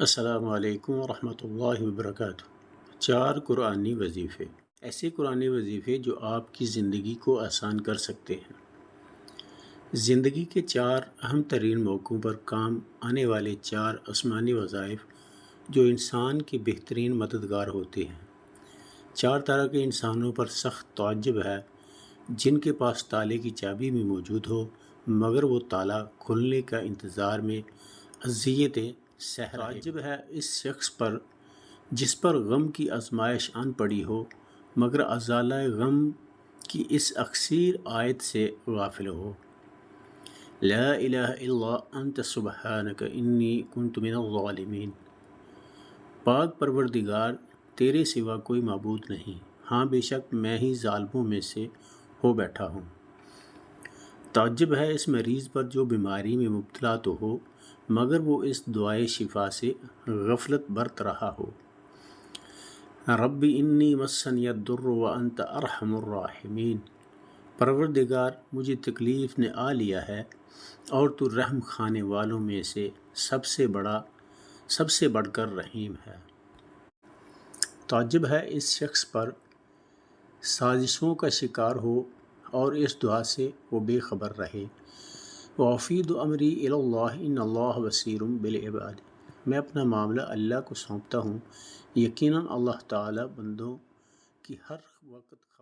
السلام علیکم ورحمۃ اللہ وبرکاتہ۔ 4 قرآنی وظیفے، ایسے قرآنی وظیفے جو آپ کی زندگی کو آسان کر سکتے ہیں۔ زندگی کے 4 اہم ترین موقعوں پر کام آنے والے 4 آسمانی وظائف جو انسان کے بہترین مددگار ہوتے ہیں۔ 4 طرح کے انسانوں پر سخت تعجب ہے جن کے پاس تالے کی چابی بھی موجود ہو مگر وہ تالا کھلنے کا انتظار میں اذیتیں سہ رہے ہوں۔ تعجب ہے اس شخص پر جس پر غم کی آزمائش آن پڑی ہو مگر ازالہ غم کی اس اکثیر آیت سے غافل ہو۔ لا الہ الا انت سبحانک انی کنت من الظالمین۔ پاک پروردگار تیرے سوا کوئی معبود نہیں، ہاں بے شک میں ہی ظالموں میں سے ہو بیٹھا ہوں۔ تعجب ہے اس مریض پر جو بیماری میں مبتلا تو ہو مگر وہ اس دعائے شفا سے غفلت برت رہا ہو۔ رب انی مسنی الضر وانت ارحم الراحمین۔ پروردگار مجھے تکلیف نے آ لیا ہے اور تو رحم کھانے والوں میں سے سب سے بڑھ کر رحیم ہے۔ تعجب ہے اس شخص پر سازشوں کا شکار ہو اور اس دعا سے وہ بے خبر رہے۔ وَأُفِوِّضُ أَمْرِي إِلَى اللَّهِ إِنَّ اللَّهَ بَصِيرٌ بِالْعِبَادِ۔ میں اپنا معاملہ اللہ کو سونپتا ہوں، یقیناً اللہ تعالیٰ بندوں کی ہر وقت